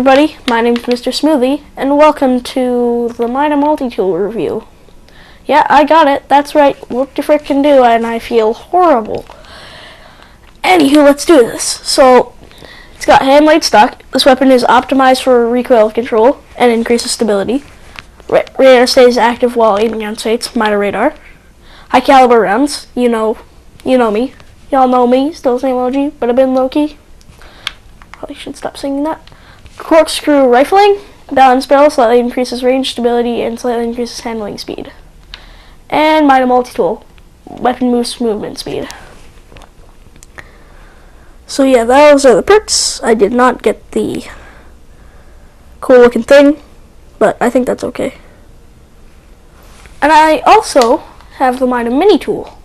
everybody, my name is Mr. Smoothie, and welcome to the Mida multi-tool review. Yeah, I got it, that's right, whoop de frickin' do, and I feel horrible. Anywho, let's do this. So, it's got hand-laid stock. This weapon is optimized for recoil control and increases stability. Radar stays active while aiming on sights, Mida radar. High caliber rounds, you know me. Y'all know me, still same emoji, but I've been low-key. Probably should stop singing that. Corkscrew rifling, balanced barrel, slightly increases range, stability, and slightly increases handling speed. And Mida multi-tool, weapon moves movement speed. So yeah, those are the perks. I did not get the cool looking thing, but I think that's okay. And I also have the Mida mini tool,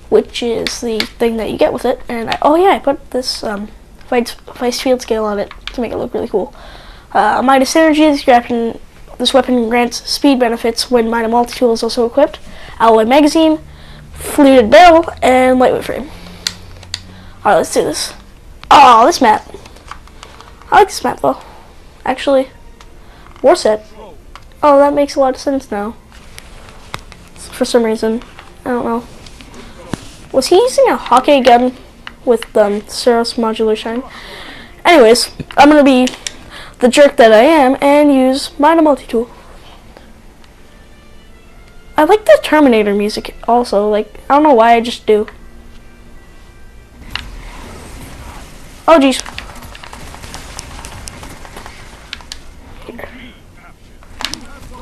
which is the thing that you get with it. And I put this Vice field scale on it to make it look really cool. Mida synergy, this weapon grants speed benefits when Mida multi-tool is also equipped. Alloy magazine, fluted barrel, and lightweight frame. Alright, let's do this. Oh, this map. I like this map though. Actually, war set. Oh, that makes a lot of sense now. For some reason, I don't know. Was he using a hockey gun with Ceros modular shine? Anyways, I'm gonna be the jerk that I am and use Mida multi-tool. I like the Terminator music also. Like, I don't know why, I just do. Oh jeez.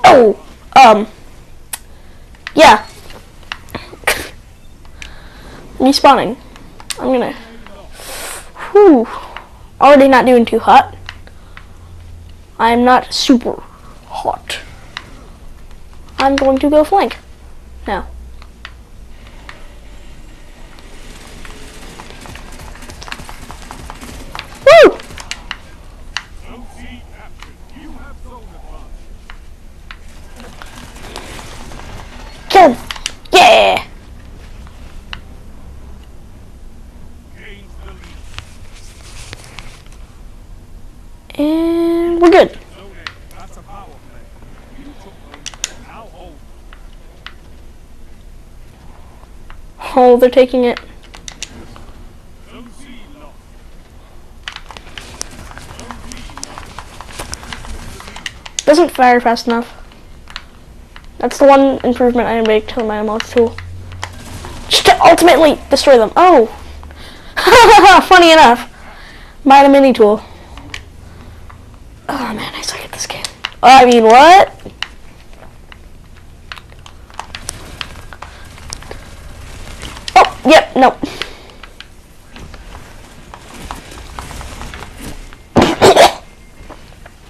Oh, yeah. Respawning. I'm gonna. Whew. Already not doing too hot. I'm not super hot. I'm going to go flank now. Woo! Kill him! Yeah! And we're good. Oh, they're taking it. Doesn't fire fast enough. That's the one improvement I make to my multi-tool. Just to ultimately destroy them. Oh! Funny enough. Mida mini tool. Oh man, I suck at this game. I mean, what? Oh, yep, no.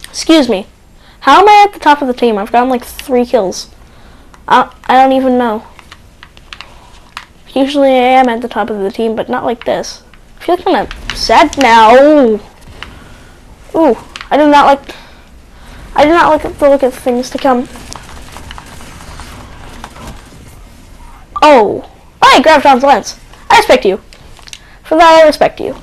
Excuse me. How am I at the top of the team? I've gotten like 3 kills. I don't even know. Usually I am at the top of the team, but not like this. I feel kind of sad now. Ooh, I do not like the look of things to come. Oh, I Graviton's lens. I respect you. For that, I respect you.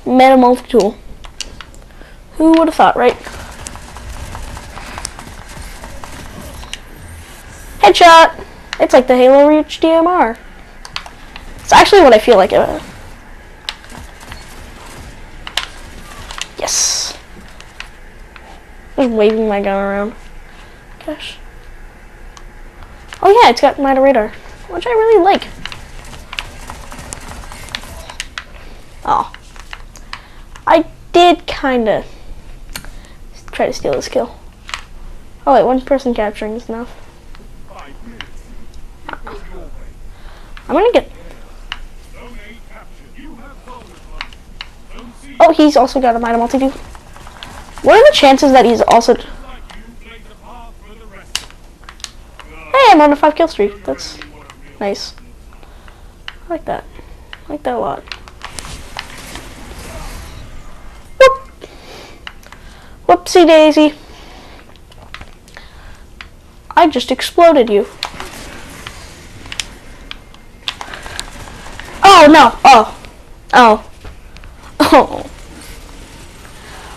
Mida multi-tool. Who would have thought, right? Headshot! It's like the Halo Reach DMR. It's actually what I feel like. Yes! Just waving my gun around. Gosh. Oh yeah, it's got Mida radar, which I really like. Oh. I did kinda try to steal this kill. Oh wait, one person capturing is enough. I'm gonna get... Oh, he's also got a Mida multi-tool. What are the chances that he's also... Hey, I'm on a 5 kill streak. That's nice. I like that. I like that a lot. Whoop! Whoopsie daisy. I just exploded you. Oh no! Oh. Oh. Oh.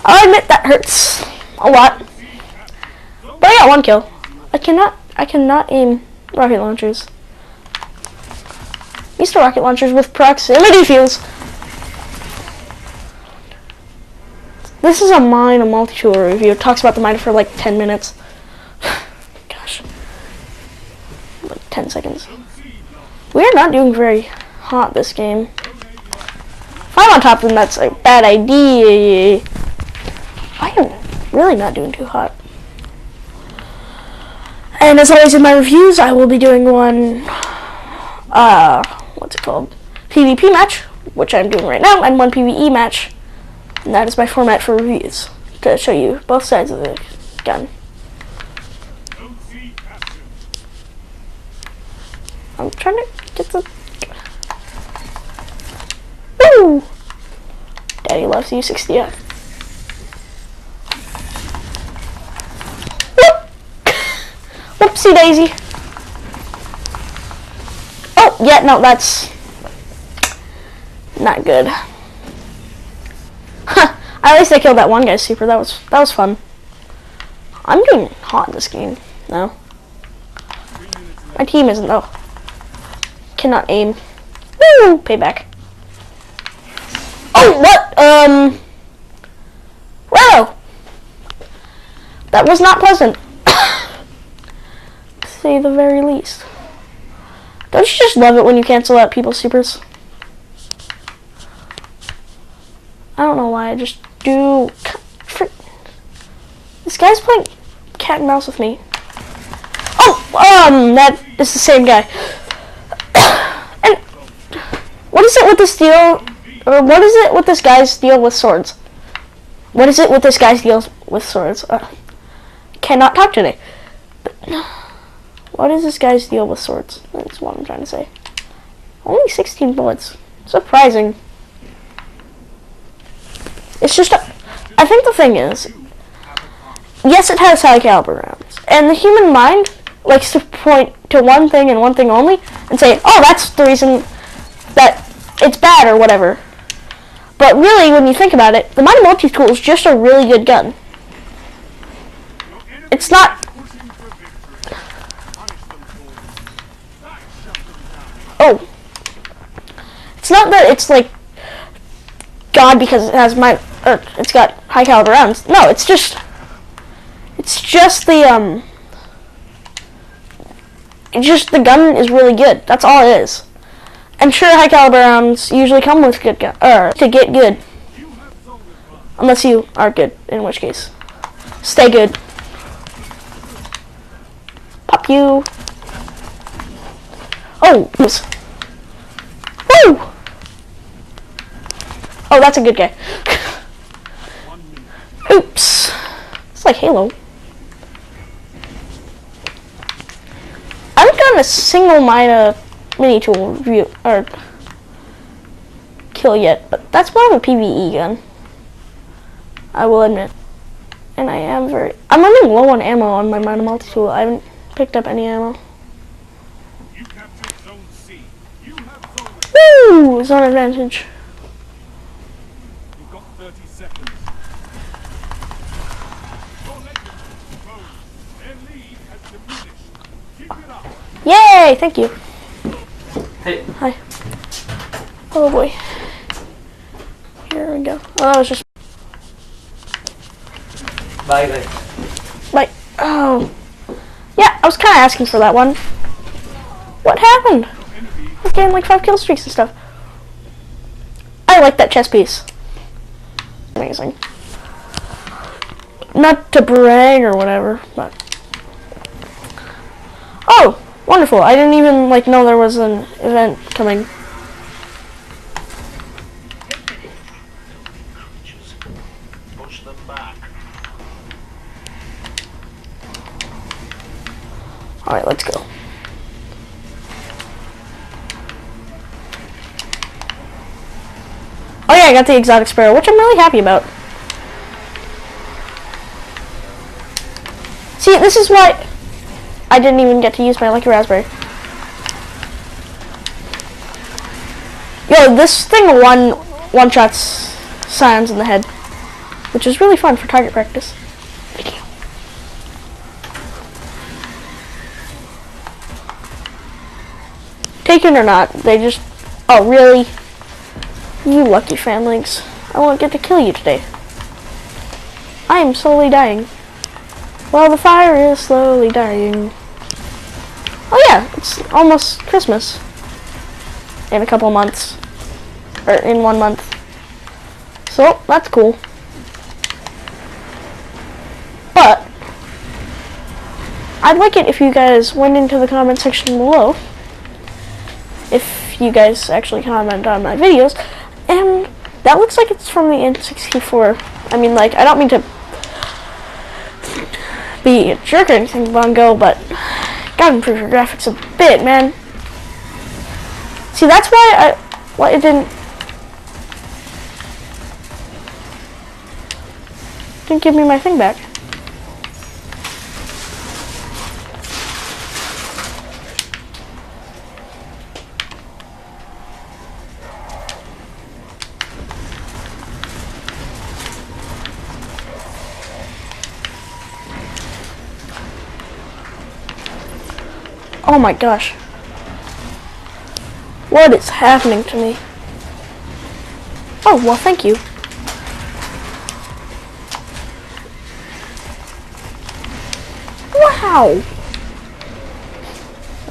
I'll admit that hurts a lot. But I got 1 kill. I cannot aim rocket launchers. Used to rocket launchers with proximity fuels. This is a multi-tool review. It talks about the Mida for like 10 minutes. Gosh. Like 10 seconds. We are not doing very hot this game. If I'm on top of them, that's a bad idea. I am really not doing too hot. And as always in my reviews, I will be doing one, what's it called? PvP match, which I'm doing right now, and one PvE match. And that is my format for reviews, to show you both sides of the gun. I'm trying to get the... Woo! Daddy loves U60F. Whoopsie daisy. Oh, yeah, no, that's not good. Huh, at least I killed that one guy super. That was fun. I'm doing hot in this game. No. My team isn't though. Cannot aim. Woo! Payback. Oh, what? Wow. That was not pleasant. To say the very least. Don't you just love it when you cancel out people's supers? I don't know why, I just do. This guy's playing cat and mouse with me. Oh, that is the same guy. And what is it with this deal, or what is it with this guy's deal with swords? What is it with this guy's deal with swords? Cannot talk today. But what is this guy's deal with swords? That's what I'm trying to say. Only 16 bullets. Surprising. It's just, I think the thing is, yes, it has high caliber rounds, and the human mind likes to point to one thing and one thing only, and say, oh, that's the reason that it's bad or whatever. But really, when you think about it, the Mida multi-tool is just a really good gun. It's not... Oh. It's not that it's like God because it has it's got high caliber rounds. No, it's just the the gun is really good. That's all it is. And sure, high caliber rounds usually come with good gun, to get good. Unless you are good, in which case, stay good. Pop you. Oh, oops. Woo! Oh, that's a good guy. Oops. It's like Halo. I haven't gotten a single Mida mini tool review or kill yet, but that's more of a PvE gun. I will admit. And I'm running low on ammo on my Mida multi-tool. I haven't picked up any ammo. Woo! Zone advantage. You've got 30 seconds. Their lead has diminished. Keep it up. Yay! Thank you. Hey. Hi. Oh boy. Here we go. Oh, that was just... Bye, bye. Like, oh. Yeah, I was kind of asking for that one. What happened? I was getting like 5 kill streaks and stuff. I like that chess piece. Amazing. Not to brag or whatever, but... Oh, wonderful. I didn't even like know there was an event coming. Push them back. Alright, let's go. Oh yeah, I got the exotic sparrow, which I'm really happy about. See, this is why I didn't even get to use my lucky raspberry. Yo, Well, this thing one shots scions in the head, which is really fun for target practice. Taken or not, they just... Oh, really? You lucky fanlings. I won't get to kill you today. I am slowly dying. While the fire is slowly dying. Oh yeah, it's almost Christmas. In a couple months. Or in 1 month. So, that's cool. But, I'd like it if you guys went into the comment section below. If you guys actually comment on my videos. And that looks like it's from the N64. I mean, like, I don't mean to be a jerk or anything, Bongo, but gotta improve your graphics a bit, man. See, that's why it didn't give me my thing back. Oh my gosh. What is happening to me? Oh, well, thank you. Wow!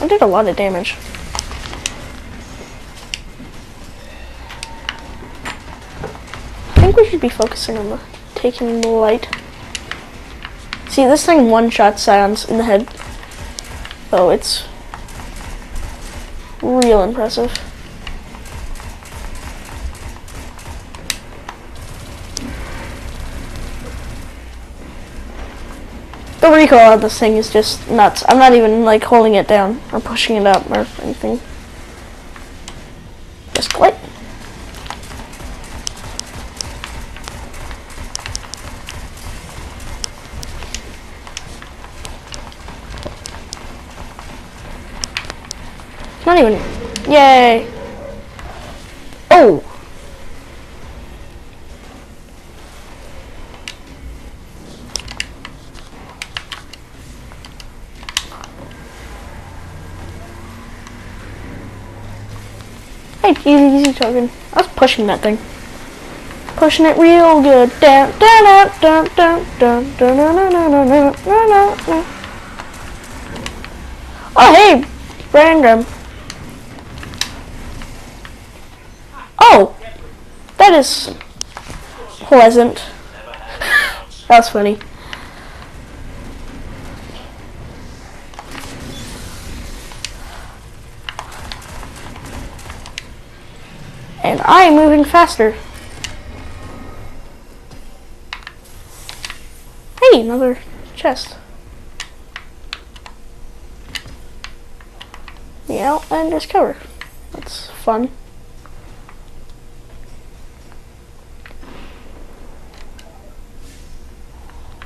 I did a lot of damage. I think we should be focusing on taking the light. See, this thing one-shot scions in the head. Oh, it's real impressive. The recoil of this thing is just nuts. I'm not even like holding it down or pushing it up or anything. Just click. Not even. Yay. Oh. Hey, easy token. I was pushing that thing. Pushing it real good. Down, down, down, down, down, down, down, down, down, down, down. Oh, hey, Brandon. Oh, that is pleasant. That was funny. And I am moving faster. Hey, another chest. The Outlander's cover. That's fun.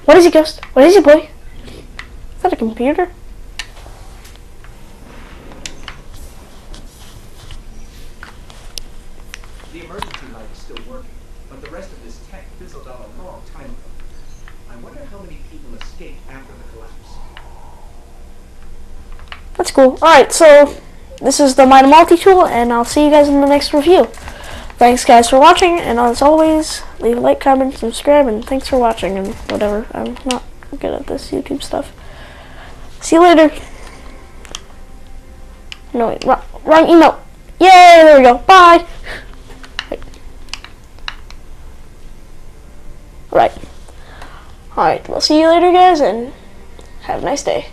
What is it, Ghost? What is it, boy? Is that a computer? The emergency light is still working, but the rest of this tech fizzled out a long time ago. I wonder how many people escaped after the collapse. That's cool. Alright, so this is the Mida multi-tool, and I'll see you guys in the next review. Thanks guys for watching, and as always, leave a like, comment, subscribe, and thanks for watching, and whatever. I'm not good at this YouTube stuff. See you later. No, wait, wrong email. Yay, there we go. Bye. Right. Alright, we'll see you later guys, and have a nice day.